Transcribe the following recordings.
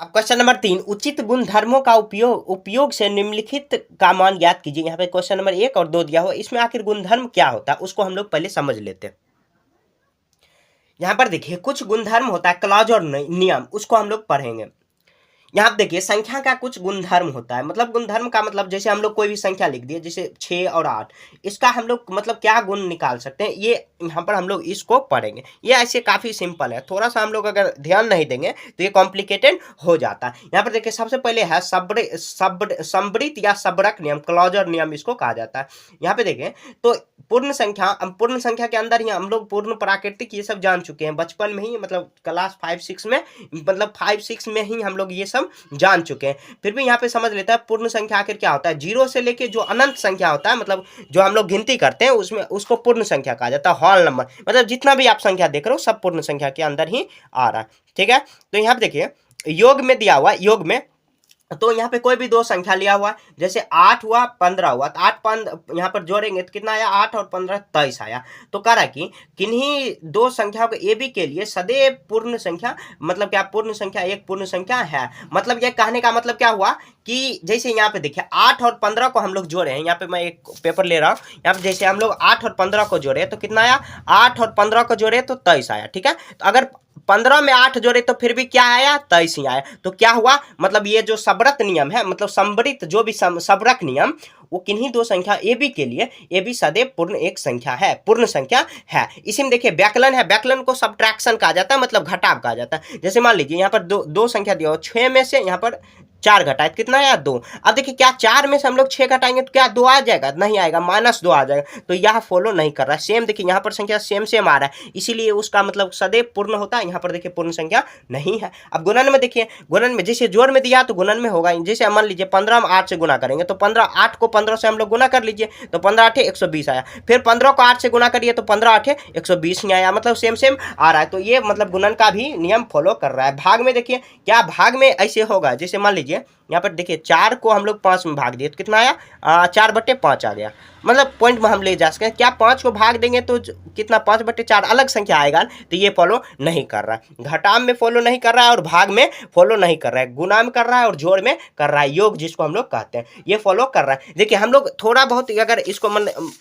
अब question number 3, उचित गुणधर्मों का उपयोग से निम्नलिखित का मान ज्ञात कीजिए। यहाँ पे क्वेश्चन नंबर 1 और 2 दिया हुआ, इसमें आखिर गुणधर्म क्या होता है उसको हम लोग पहले समझ लेते हैं। यहाँ पर देखिए कुछ गुणधर्म होता है, क्लॉज और नियम, उसको हम लोग पढ़ेंगे। यहाँ पे देखिए संख्या का कुछ गुणधर्म होता है, मतलब गुणधर्म का मतलब जैसे हम लोग कोई भी संख्या लिख दिए, जैसे 6 और 8, इसका हम लोग मतलब क्या गुण निकाल सकते हैं, ये यहाँ पर हम लोग इसको पढ़ेंगे। ये ऐसे काफी सिंपल है, थोड़ा सा हम लोग अगर ध्यान नहीं देंगे तो ये कॉम्प्लिकेटेड हो जाता है। यहाँ पर देखिए सबसे पहले है संवृत या सबरक नियम, क्लॉजर नियम इसको कहा जाता है। यहाँ पे देखें तो पूर्ण संख्या के अंदर ही हम लोग पूर्ण प्राकृतिक ये सब जान चुके हैं बचपन में ही, मतलब क्लास 5-6 में, मतलब 5-6 में ही हम लोग ये सब जान चुके हैं। फिर भी यहाँ पे समझ लेता है पूर्ण संख्या आखिर क्या होता है। 0 से लेके जो अनंत संख्या होता है, मतलब जो हम लोग गिनती करते हैं उसमें, उसको पूर्ण संख्या कहा जाता है। होल नंबर मतलब जितना भी आप संख्या देख रहे हो सब पूर्ण संख्या के अंदर ही आ रहा है, ठीक है। तो यहाँ पे देखिए योग में दिया हुआ, योग में तो यहाँ पे कोई भी दो संख्या लिया हुआ, जैसे 8 हुआ 15 हुआ, तो 8 यहाँ पर जोड़ेंगे तो कितना आया, 8 और 15 23 आया। तो कह रहा है कि किन्हीं दो संख्याओं के ए बी के लिए सदैव पूर्ण संख्या, मतलब क्या, पूर्ण संख्या एक पूर्ण संख्या है। मतलब यह कहने का मतलब क्या हुआ कि जैसे यहाँ पे देखिए 8 और 15 को हम लोग जोड़े हैं, यहाँ पे मैं एक पेपर ले रहा हूँ, यहाँ पे जैसे हम लोग 8 और 15 को जोड़े तो कितना आया, 8 और 15 को जोड़े तो 23 आया, ठीक है। तो अगर 15 में 8 जोड़े तो फिर भी क्या आया, 23 ही आया। तो क्या हुआ, मतलब ये जो सबरत नियम है, मतलब संवृत जो भी सबरक नियम, वो किन्हीं दो संख्या ए बी के लिए ए बी सदैव पूर्ण एक संख्या है, पूर्ण संख्या है। इसी में देखिए व्याकलन है, व्याकलन को सब्ट्रैक्शन कहा जाता है, मतलब घटाव कहा जाता है। जैसे मान लीजिए यहाँ पर दो संख्या दिया हो, 6 में से यहाँ पर 4 घटाए तो कितना आया, 2। अब देखिए क्या 4 में से हम लोग 6 घटाएंगे तो क्या 2 आ जाएगा, नहीं आएगा, -2 आ जाएगा। तो यह फॉलो नहीं कर रहा है। सेम देखिए यहाँ पर संख्या सेम आ रहा है, इसीलिए उसका मतलब सदैव पूर्ण होता है। यहाँ पर देखिए पूर्ण संख्या नहीं है। अब गुणन में देखिए, गुणन में जैसे जोड़ में दिया तो गुणन में होगा। जैसे मान लीजिए 15 में 8 से गुना करेंगे तो 8 को 15 से हम लोग गुना कर लीजिए तो 15 8 120 आया। फिर 15 को 8 से गुना करिए तो 15 8 120 ही आया, मतलब सेम आ रहा है। तो ये मतलब गुणन का भी नियम फॉलो कर रहा है। भाग में देखिए क्या भाग में ऐसे होगा, जैसे मान लीजिए यहाँ पर देखिए 4 को हम लोग 5 में भाग दिए तो कितना आया, 4/5 आ गया। मतलब पॉइंट में हम ले जा सकते हैं, क्या 5 को भाग देंगे तो कितना 5/4 अलग संख्या आएगा, तो ये फॉलो नहीं कर रहा है। घटाव में फॉलो नहीं कर रहा है और भाग में फॉलो नहीं कर रहा है, गुणा में कर रहा है और जोड़ में कर रहा है, योग जिसको हम लोग कहते हैं, ये फॉलो कर रहा है। देखिए हम लोग थोड़ा बहुत अगर इसको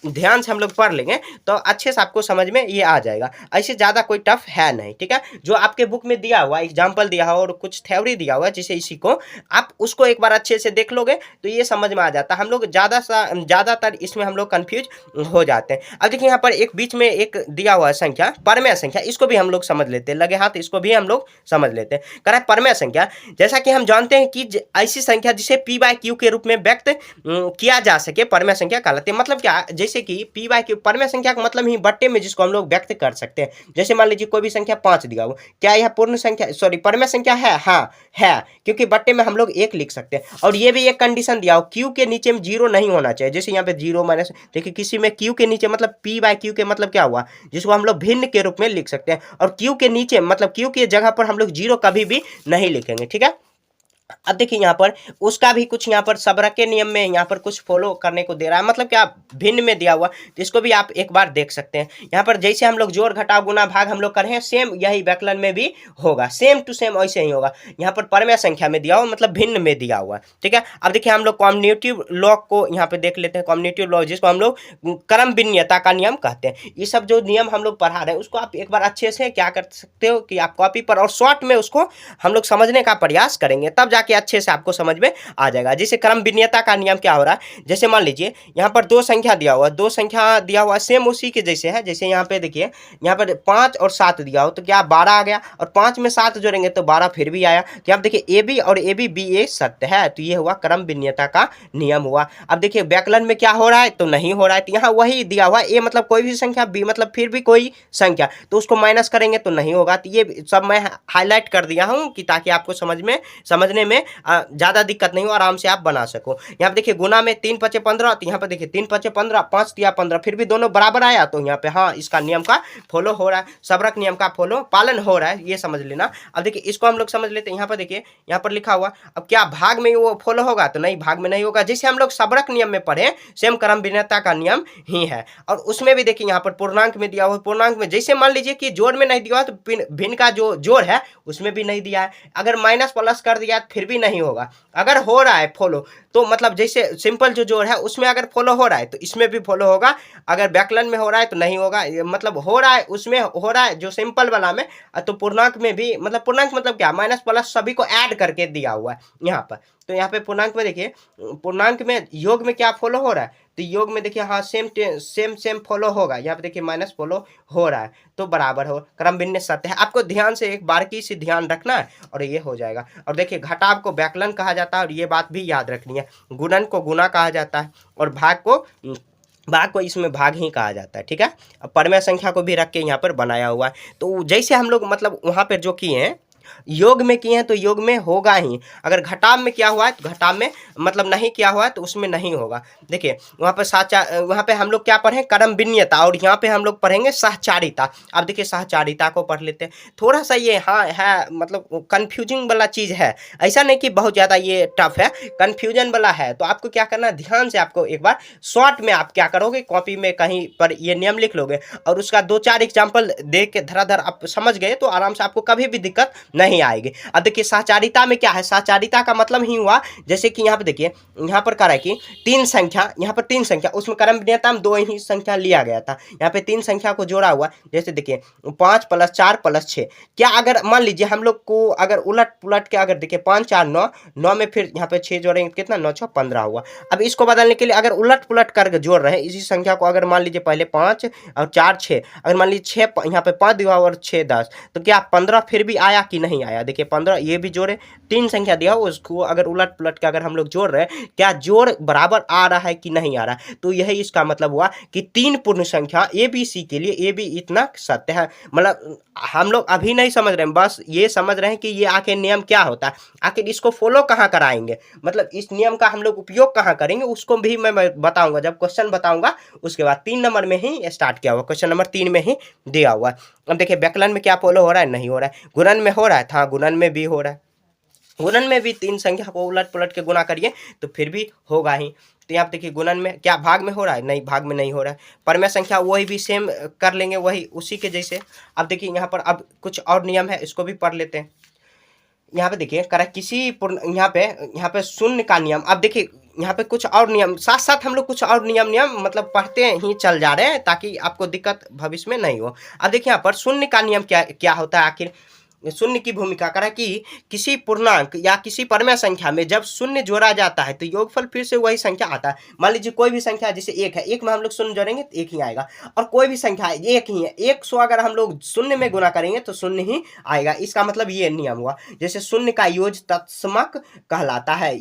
ध्यान से हम लोग पढ़ लेंगे तो अच्छे से आपको समझ में ये आ जाएगा। ऐसे ज़्यादा कोई टफ है नहीं, ठीक है। जो आपके बुक में दिया हुआ एग्जाम्पल दिया हुआ और कुछ थ्योरी दिया हुआ है, जैसे इसी को आप उसको एक बार अच्छे से देख लोगे तो ये समझ में आ जाता है। हम लोग ज़्यादातर इसमें हम लोग कंफ्यूज हो जाते हैं। अब देखिए यहाँ पर एक बीच में एक दिया हुआ है संख्या, परमेय संख्या, इसको भी हम लोग समझ लेते हैं, लगे हाथ इसको भी हम लोग समझ लेते हैं। कह रहा है परमेय संख्या, जैसा कि हम जानते हैं कि ऐसी संख्या जिसे p/q के रूप में व्यक्त किया जा सके परमेय संख्या कहलाती है। मतलब क्या, जैसे कि p/q परमेय संख्या का मतलब ही बट्टे में जिसको हम लोग व्यक्त कर सकते हैं। जैसे मान लीजिए कोई भी संख्या 5 दिया हो, क्या यह पूर्ण संख्या, सॉरी परमेय संख्या है, हाँ है, क्योंकि बट्टे में हम लोग 1 लिख सकते हैं। और ये भी एक कंडीशन दिया हो, q के नीचे में 0 नहीं होना चाहिए। जैसे यहाँ पे 0 माइनस, देखिए किसी में q के नीचे मतलब p/q के मतलब क्या हुआ, जिसको हम लोग भिन्न के रूप में लिख सकते हैं। और q के नीचे मतलब q की जगह पर हम लोग 0 कभी भी नहीं लिखेंगे, ठीक है। अब देखिए यहाँ पर उसका भी कुछ यहाँ पर सबरक के नियम में यहाँ पर कुछ फॉलो करने को दे रहा है, मतलब क्या भिन्न में दिया हुआ, तो इसको भी आप एक बार देख सकते हैं। यहाँ पर जैसे हम लोग जोड़ घटाव गुना भाग हम लोग कर रहे हैं, सेम यही व्याकलन में भी होगा, सेम टू सेम ऐसे ही होगा। यहाँ पर परमेय संख्या में दिया हुआ मतलब भिन्न में दिया हुआ, ठीक है। अब देखिए हम लोग कॉम्बिनेटिव लॉ को यहाँ पे देख लेते हैं। कॉम्बिनेटिव लॉ जिसको हम लोग क्रम भिन्नता का नियम कहते हैं। ये सब जो नियम हम लोग पढ़ा रहे हैं उसको आप एक बार अच्छे से क्या कर सकते हो कि आप कॉपी पर और शॉर्ट में उसको हम लोग समझने का प्रयास करेंगे, तब के अच्छे से आपको समझ में आ जाएगा। जैसे क्रम भिन्नता का नियम क्या हो रहा है, जैसे मान लीजिए यहाँ पर 2 संख्या दिया हुआ है, 2 संख्या दिया हुआ सेम उसी के जैसे है। जैसे यहाँ पे देखिए यहाँ पर 5 और 7 दिया हो तो क्या 12 आ गया, और 5 में 7 जोड़ेंगे तो 12 फिर भी आया। क्या आप देखिए ए बी और ए बी बी ए सत्य है, तो ये हुआ क्रम भिन्नता का नियम हुआ। अब देखिए व्याकलन में क्या हो रहा है, तो नहीं हो रहा है, तो यहाँ वही दिया हुआ ए मतलब कोई भी संख्या, बी मतलब फिर भी कोई संख्या, तो उसको माइनस करेंगे तो नहीं होगा। तो ये सब मैं हाईलाइट कर दिया हूँ कि ताकि आपको समझने में ज़्यादा दिक्कत नहीं हो, आराम से आप बना सको। यहाँ पे देखिए गुना में 3 पचे 15, तो यहाँ पे देखिए 3 पचे 15, 5 दिया 15, फिर भी दोनों बराबर आया, तो यहाँ पे हाँ इसका नियम का फॉलो हो रहा है, सबरक नियम का फॉलो पालन हो रहा है, ये समझ लेना। अब देखिए इसको हम लोग समझ लेते हैं। यहाँ पर देखिए यहाँ पर लिखा हुआ, अब क्या भाग में वो फॉलो होगा? तो नहीं, भाग में नहीं होगा। जैसे हम लोग सबरक नियम में पढ़े सेम क्रम भिन्नता का नियम ही है। और उसमें भी देखिए यहाँ पर पूर्णांक में दिया हुआ, पूर्णांक में जैसे मान लीजिए कि जोड़ में नहीं दिया हुआ, तो भिन्न का जो जोड़ है उसमें भी नहीं दिया है। अगर माइनस प्लस कर दिया फिर भी नहीं होगा। अगर हो रहा है फॉलो, तो मतलब जैसे सिंपल जो जोड़ है उसमें अगर फॉलो हो रहा है तो इसमें भी फॉलो होगा। अगर व्याकलन में हो रहा है तो नहीं होगा, मतलब हो रहा है उसमें हो रहा है जो सिंपल वाला में, तो पूर्णांक में भी, मतलब पूर्णांक मतलब क्या, माइनस प्लस सभी को ऐड करके दिया हुआ है यहाँ पर। तो यहाँ पे पूर्णांक में देखिए, पूर्णांक में योग में क्या फॉलो हो रहा है? तो योग में देखिए हाँ सेम फॉलो होगा। यहाँ पे देखिए माइनस फॉलो हो रहा है, तो बराबर हो, क्रम भिन्न सत्य है। आपको ध्यान से एक बारीकी से ध्यान रखना है और ये हो जाएगा। और देखिए घटाव को व्याकलन कहा जाता है, और ये बात भी याद रखनी है। गुणन को गुना कहा जाता है, और भाग को इसमें भाग ही कहा जाता है, ठीक है। अब परमेय संख्या को भी रख के यहाँ पर बनाया हुआ है। तो जैसे हम लोग मतलब वहाँ पर जो किए हैं योग में किए हैं तो योग में होगा ही। अगर घटाव में क्या हुआ है तो घटाव में मतलब नहीं किया हुआ है तो उसमें नहीं होगा। देखिए वहाँ पर वहाँ पे हम लोग क्या पढ़ें? कर्म भिन्नता, और यहाँ पे हम लोग पढ़ेंगे सहचारिता। अब देखिए सहचारिता को पढ़ लेते हैं। थोड़ा सा ये हाँ है, मतलब कन्फ्यूजिंग वाला चीज़ है, ऐसा नहीं कि बहुत ज़्यादा ये टफ है, कन्फ्यूजन वाला है। तो आपको क्या करना है, ध्यान से आपको एक बार शॉर्ट में आप क्या करोगे, कॉपी में कहीं पर ये नियम लिख लोगे और उसका 2-4 एग्जाम्पल दे के धराधर आप समझ गए तो आराम से आपको कभी भी दिक्कत नहीं आएगी। अब देखिए सहचारिता में क्या है, सहचारिता का मतलब ही हुआ जैसे कि यहाँ पे देखिए, यहाँ पर कह रहा है कि 3 संख्या, यहाँ पर 3 संख्या, उसमें क्रम भिन्नता में 2 ही संख्या लिया गया था। यहाँ पे 3 संख्या को जोड़ा हुआ, जैसे देखिए 5 + 4 + 6। क्या अगर मान लीजिए हम लोग को अगर उलट पुलट के अगर देखिए 5 4 9 9 में फिर यहाँ पे 6 जोड़ेंगे कितना, 9 6 15 हुआ। अब इसको बदलने के लिए अगर उलट पुलट करके जोड़ रहे हैं इसी संख्या को, अगर मान लीजिए पहले 5 और 4 6, अगर मान लीजिए 6 यहाँ पे 5 दिया और 6 10, तो क्या 15 फिर भी आया कि नहीं आया? देखिए 15 ये भी जोड़े, 3 संख्या दिया हो उसको अगर उलट पुलट के अगर हम लोग जोड़ रहे हैं, क्या जोड़ बराबर आ रहा है कि नहीं आ रहा है? तो यही इसका मतलब हुआ कि 3 पूर्ण संख्या ABC के लिए ए भी इतना सत्य है। मतलब हम लोग अभी नहीं समझ रहे हैं, बस ये समझ रहे हैं कि ये आखिर नियम क्या होता है, आखिर इसको फॉलो कहाँ कराएंगे, मतलब इस नियम का हम लोग उपयोग कहाँ करेंगे उसको भी मैं बताऊंगा जब क्वेश्चन बताऊंगा उसके बाद। 3 नंबर में ही स्टार्ट किया हुआ, क्वेश्चन नंबर 3 में ही दिया हुआ है। अब देखिए व्याकलन में क्या फॉलो हो रहा है, नहीं हो रहा है। गुणन में हो रहा है, हाँ गुणन में भी हो रहा है। गुणन में भी 3 संख्या को उलट पुलट के गुना करिए तो फिर भी होगा ही। तो यहाँ देखिए गुणन में क्या भाग में हो रहा है, नहीं भाग में नहीं हो रहा है। परमेय संख्या वही भी सेम कर लेंगे, वही उसी के जैसे। अब देखिए यहाँ पर अब कुछ और नियम है, इसको भी पढ़ लेते हैं। यहाँ पे देखिए करा किसी यहाँ पे शून्य का नियम। अब देखिए यहाँ पे कुछ और नियम साथ साथ हम लोग कुछ और नियम मतलब पढ़ते ही चल जा रहे हैं ताकि आपको दिक्कत भविष्य में नहीं हो। अब देखिए यहाँ पर शून्य का नियम क्या होता है, आखिर शून्य की भूमिका करा कि किसी पूर्णांक या किसी परमेय संख्या में जब शून्य जोड़ा जाता है तो योगफल फिर से वही संख्या आता है। मान लीजिए कोई भी संख्या जैसे 1 है, 1 में हम लोग शून्य जोड़ेंगे तो 1 ही आएगा, और कोई भी संख्या 1 ही है, 100 अगर हम लोग शून्य में गुना करेंगे तो शून्य ही आएगा। इसका मतलब ये नियम हुआ। जैसे शून्य का योग तत्समक कहलाता है,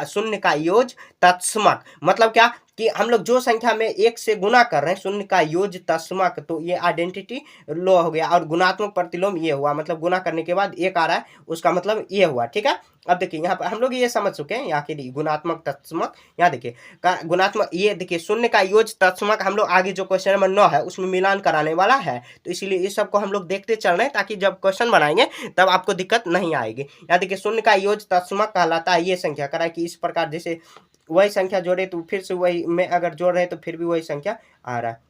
शून्य का योग तत्समक मतलब क्या कि हम लोग जो संख्या में 1 से गुना कर रहे हैं शून्य का योग तत्समक, तो ये आइडेंटिटी लो हो गया। और गुणात्मक प्रतिलोम ये हुआ, मतलब गुना करने के बाद 1 आ रहा है उसका मतलब ये हुआ, ठीक है। अब देखिए यहाँ पर हम लोग ये समझ चुके हैं यहाँ के लिए गुणात्मक तत्समक। यहाँ देखिए गुणात्मक, ये देखिए शून्य का योग तत्समक हम लोग आगे जो क्वेश्चन नंबर 9 है उसमें मिलान कराने वाला है, तो इसीलिए इस सबको हम लोग देखते चल रहे हैं ताकि जब क्वेश्चन बनाएंगे तब आपको दिक्कत नहीं आएगी। यहाँ देखिए शून्य का योग तत्समक कहलाता है ये संख्या, करा कि इस प्रकार जैसे वही संख्या जोड़े तो फिर से वही में अगर जोड़ रहे तो फिर भी वही संख्या आ रहा है।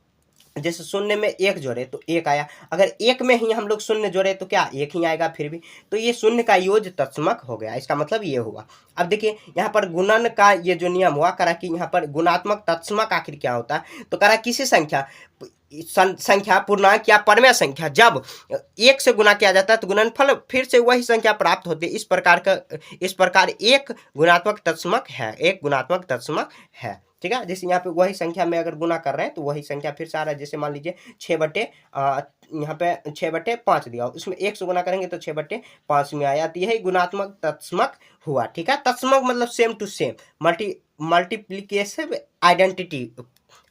जैसे शून्य में 1 जोड़े तो 1 आया, अगर 1 में ही हम लोग शून्य जोड़े तो क्या 1 ही आएगा फिर भी, तो ये शून्य का योग तत्समक हो गया। इसका मतलब ये हुआ। अब देखिए यहाँ पर गुणन का ये जो नियम हुआ, करा कि यहाँ पर गुणात्मक तत्समक आखिर क्या होता है, तो करा किसी संख्या पूर्णांक या परमेय संख्या जब 1 से गुना किया जाता है तो गुणनफल फिर से वही संख्या प्राप्त होती है। इस प्रकार एक गुणात्मक तत्समक है, एक गुणात्मक तत्समक है, ठीक है। जैसे यहाँ पे वही संख्या में अगर गुना कर रहे हैं तो वही संख्या फिर से आ रहा है। जैसे मान लीजिए 6 यहाँ पे 6/5 दिया, उसमें 1 से गुना करेंगे तो 6/5 में आया, तो यही गुणात्मक तत्समक हुआ, ठीक है। तत्समक मतलब same to same, multiplicative identity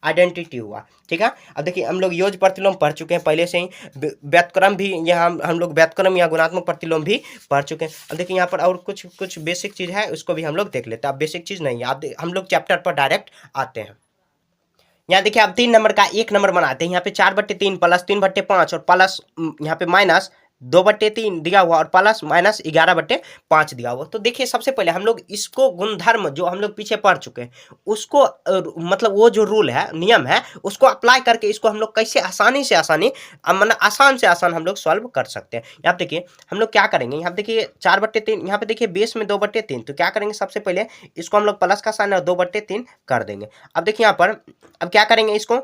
identity हुआ। ठीक है, अब देखिए हम लोग योज प्रतिलोम पढ़ चुके हैं पहले से ही, व्युत्क्रम भी यहाँ हम लोग व्युत्क्रम या गुणात्मक प्रतिलोम भी पढ़ चुके हैं। अब देखिए यहाँ पर और कुछ बेसिक चीज़ है, उसको भी हम लोग देख लेते हैं। अब बेसिक चीज़ नहीं है, आप हम लोग चैप्टर पर डायरेक्ट आते हैं। यहाँ देखिए अब 3 नंबर का 1 नंबर बनाते हैं। यहाँ पे 4/3 प्लस 3/5 और प्लस यहाँ पे माइनस 2/3 दिया हुआ और प्लस माइनस 11/5 दिया हुआ। तो देखिए सबसे पहले हम लोग इसको गुणधर्म जो हम लोग पीछे पढ़ चुके हैं उसको मतलब वो जो रूल है, नियम है, उसको अप्लाई करके इसको हम लोग कैसे आसानी से आसानी मतलब आसान से आसान हम लोग सॉल्व कर सकते हैं। यहाँ देखिए हम लोग क्या करेंगे, यहाँ देखिए 4/3, यहाँ पे देखिए बेस में 2/3, तो क्या करेंगे सबसे पहले इसको हम लोग प्लस का साइन और 2/3 कर देंगे। अब देखिए यहाँ पर अब क्या करेंगे, इसको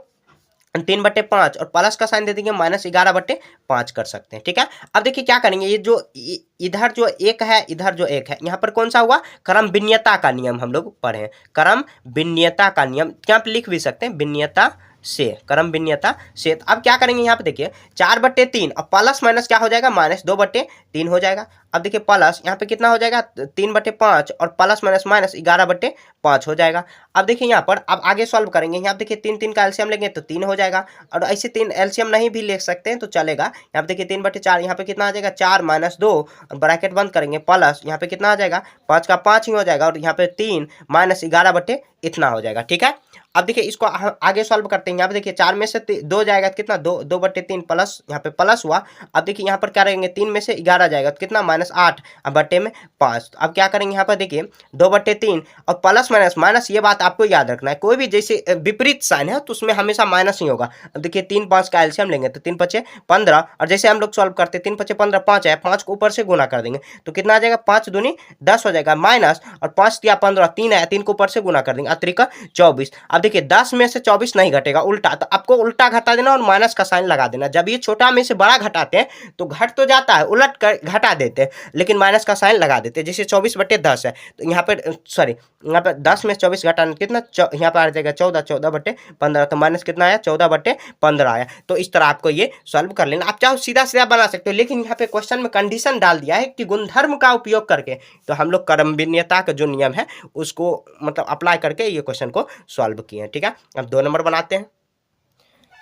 3/5 और प्लस का साइन दे देंगे -11/5 कर सकते हैं। ठीक है, अब देखिए क्या करेंगे, ये जो इधर जो एक है इधर जो एक है, यहाँ पर कौन सा हुआ, क्रम भिन्नता का नियम हम लोग पढ़े हैं। क्रम भिन्नता का नियम यहाँ पे लिख भी सकते हैं, भिन्नता से, क्रम भिन्नता से। तो अब क्या करेंगे, यहाँ पे देखिए 4/3 और प्लस माइनस क्या हो जाएगा, -2/3 हो जाएगा। अब देखिए प्लस यहाँ पे कितना हो जाएगा, 3/5 और प्लस माइनस माइनस 11/5 हो जाएगा। अब देखिए यहाँ पर अब आगे सॉल्व करेंगे, यहाँ देखिए 3 का एलसीएम लेंगे तो 3 हो जाएगा, और ऐसे 3 एलसीएम नहीं भी ले सकते हैं तो चलेगा। यहाँ पे देखिए 3/4, यहाँ पे कितना आ जाएगा 4 - 2, ब्रैकेट बंद करेंगे, प्लस यहाँ पे कितना आ जाएगा 5 का 5 ही हो जाएगा, और यहाँ पे 3 - 11 इतना हो जाएगा। ठीक है, अब देखिए इसको आगे सॉल्व करते हैं। यहाँ पे देखिए 4 में से 2 जाएगा तो कितना, 2/3 प्लस, यहाँ पे प्लस हुआ। अब देखिए यहाँ पर क्या रहेंगे, 3 में से 11 जाएगा तो कितना, -8, अब बट्टे में 5। अब क्या करेंगे, यहाँ पर देखिए 2/3 और प्लस माइनस माइनस, ये बात आपको याद रखना है, कोई भी जैसे विपरीत साइन है तो उसमें हमेशा माइनस ही होगा। अब देखिए 3 5 का एलसीएम लेंगे तो 3×5 = 15, और जैसे हम लोग सॉल्व करते हैं 3×5 = 15, 5 है, 5 को ऊपर से गुना कर देंगे तो कितना आ जाएगा, 5 दूनी 10 हो जाएगा, माइनस और 5 या 15, 3 है, 3 को ऊपर से गुना कर देंगे, अतिरिक्त 24। अब देखिए 10 में से 24 नहीं घटेगा, उल्टा, तो आपको उल्टा घटा देना और माइनस का साइन लगा देना। जब ये छोटा में से बड़ा घटाते हैं तो घट तो जाता है, उलट कर घटा देते हैं, लेकिन माइनस का साइन लगा देते हैं। जैसे 24/10 है तो यहाँ पर सॉरी, यहाँ पर 10 में से 24 घटाना कितना, यहाँ पर आ जाएगा 14, 14/15, तो माइनस कितना आया, 14/15 आया। तो इस तरह आपको ये सॉल्व कर लेना। आप चाहो सीधा सीधा बना सकते हो, लेकिन यहाँ पे क्वेश्चन में कंडीशन डाल दिया है कि गुणधर्म का उपयोग करके, तो हम लोग क्रम भिन्नता का जो नियम है उसको मतलब अप्लाई करके ये क्वेश्चन को सॉल्व किए हैं। ठीक है, अब 2 नंबर बनाते हैं।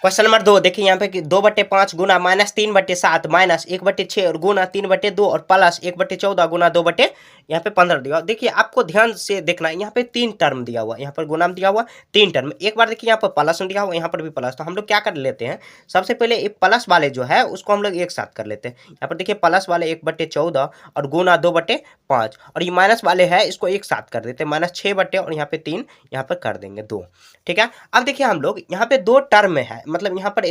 क्वेश्चन नंबर 2 देखिए, यहाँ पे 2/5 गुना -3/7 माइनस 1/6 और गुना 3/2 और प्लस 1/14 गुना 2/ यहाँ पे 15 दिया। देखिए आपको ध्यान से देखना है, यहाँ पे 3 टर्म दिया हुआ, यहाँ पर गुना में दिया हुआ 3 टर्म। एक बार देखिए यहाँ पर प्लस में दिया हुआ, यहाँ पर भी प्लस। तो हम लोग क्या कर लेते हैं, सबसे पहले ये प्लस वाले जो है उसको हम लोग एक साथ कर लेते हैं। यहाँ पर देखिए प्लस वाले 1/14 और गुना 2/5, और ये माइनस वाले है इसको एक साथ कर देते हैं, -6 और यहाँ पे 3 यहाँ पर कर देंगे 2। ठीक है, अब देखिए हम लोग यहाँ पे 2 टर्म है, मतलब यहाँ पर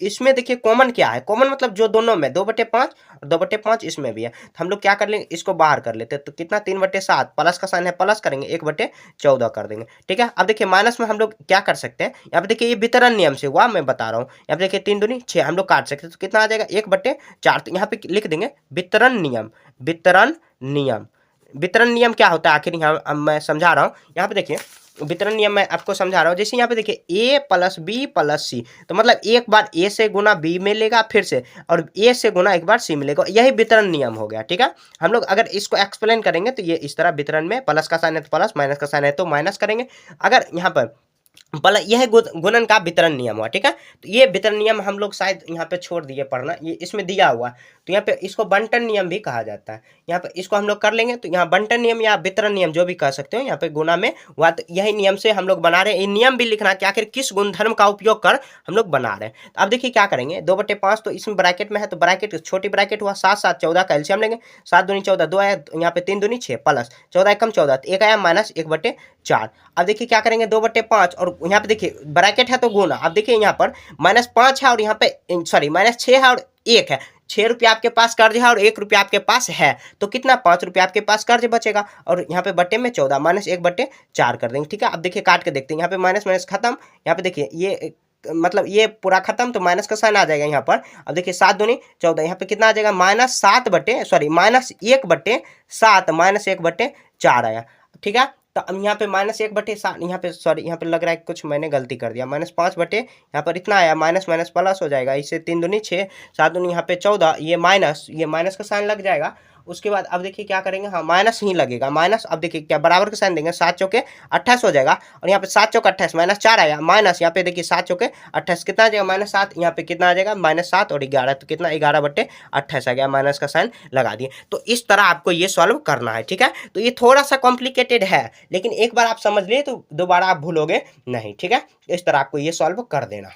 इसमें देखिए कॉमन क्या है, कॉमन मतलब जो दोनों में 2/5 और 2/5 इसमें भी है, तो हम लोग क्या कर लेंगे, इसको बाहर कर लेते हैं। तो कितना 3/7, प्लस का साइन है प्लस करेंगे 1/14 कर देंगे। ठीक है, अब देखिए माइनस में हम लोग क्या कर सकते हैं, यहाँ पे देखिए ये वितरण नियम से हुआ, मैं बता रहा हूँ। यहाँ पे देखिए 3 दूनी 6 हम लोग काट सकते हैं, तो कितना आ जाएगा 1/4। तो यहाँ पे लिख देंगे वितरण नियम, वितरण नियम। वितरण नियम क्या होता है आखिर, यहाँ मैं समझा रहा हूँ। यहाँ पे देखिए वितरण नियम मैं आपको समझा रहा हूँ। जैसे यहाँ पे देखिए a + b + c, तो मतलब एक बार a से गुना b में लेगा फिर से, और a से गुना एक बार c में लेगा, यही वितरण नियम हो गया। ठीक है, हम लोग अगर इसको एक्सप्लेन करेंगे तो ये इस तरह वितरण में प्लस का साइन है तो प्लस, माइनस का साइन है तो माइनस करेंगे। अगर यहाँ पर यह गुणन का वितरण नियम हुआ। ठीक है, तो ये वितरण नियम हम लोग शायद यहाँ पे छोड़ दिए पढ़ना, ये इसमें दिया हुआ, तो यहाँ पे इसको बंटन नियम भी कहा जाता है। यहाँ पे इसको हम लोग कर लेंगे, तो यहाँ बंटन नियम या वितरण नियम जो भी कह सकते हो, यहाँ पे गुना में हुआ, तो यही नियम से हम लोग बना रहे हैं। ये नियम भी लिखना कि आखिर किस गुणधर्म का उपयोग कर हम लोग बना रहे हैं। तो अब देखिए क्या करेंगे, 2/5 तो इसमें ब्रैकेट में है, तो ब्रैकेट छोटी ब्रैकेट हुआ, 7 7 14 का एलसीएम लेंगे, 7 दूनी 14, 2 आया, यहाँ पे 3 दूनी 6 प्लस 14 एकम 14, तो 1 आया -1/4। अब देखिए क्या करेंगे, 2/5 और यहाँ पे देखिए ब्रैकेट है तो गुना। अब देखिए यहाँ पर -5 है और यहाँ पे सॉरी -6 है और 1 है, 6 रुपया आपके पास कर्ज है और 1 रुपया आपके पास है, तो कितना 5 रुपया आपके पास कर्ज बचेगा, और यहाँ पे बट्टे में 14 -1/4 कर देंगे। ठीक है, अब देखिए काट के देखते हैं, यहाँ पे माइनस माइनस खत्म, यहाँ पे देखिए ये मतलब ये पूरा खत्म, तो माइनस का साइन आ जाएगा यहाँ पर। अब देखिए 7 दूनी 14, यहाँ पे कितना आ जाएगा -1/7 -1/4 आया। ठीक है, तो अब यहाँ पे -1/7, यहाँ पे सॉरी यहाँ पे लग रहा है कुछ मैंने गलती कर दिया, -5 यहाँ पर इतना आया, माइनस माइनस प्लस हो जाएगा, इससे 3 दूनी 6, 7 दूनी यहाँ पे 14, ये माइनस का साइन लग जाएगा, उसके बाद अब देखिए क्या करेंगे, हाँ माइनस ही लगेगा, माइनस। अब देखिए क्या बराबर का साइन देंगे, 7 चौके 28 हो जाएगा, और यहाँ पे 7 चौके 28 माइनस 4 आया, माइनस यहाँ पे देखिए 7 चौके 28 कितना आ जाएगा -7, यहाँ पे कितना आ जाएगा -7 और 11, तो कितना 11/28 आ गया, माइनस का साइन लगा दिए। तो इस तरह आपको ये सॉल्व करना है, ठीक है। तो ये थोड़ा सा कॉम्प्लिकेटेड है, लेकिन एक बार आप समझ लिए तो दोबारा आप भूलोगे नहीं, ठीक है। इस तरह आपको ये सॉल्व कर देना।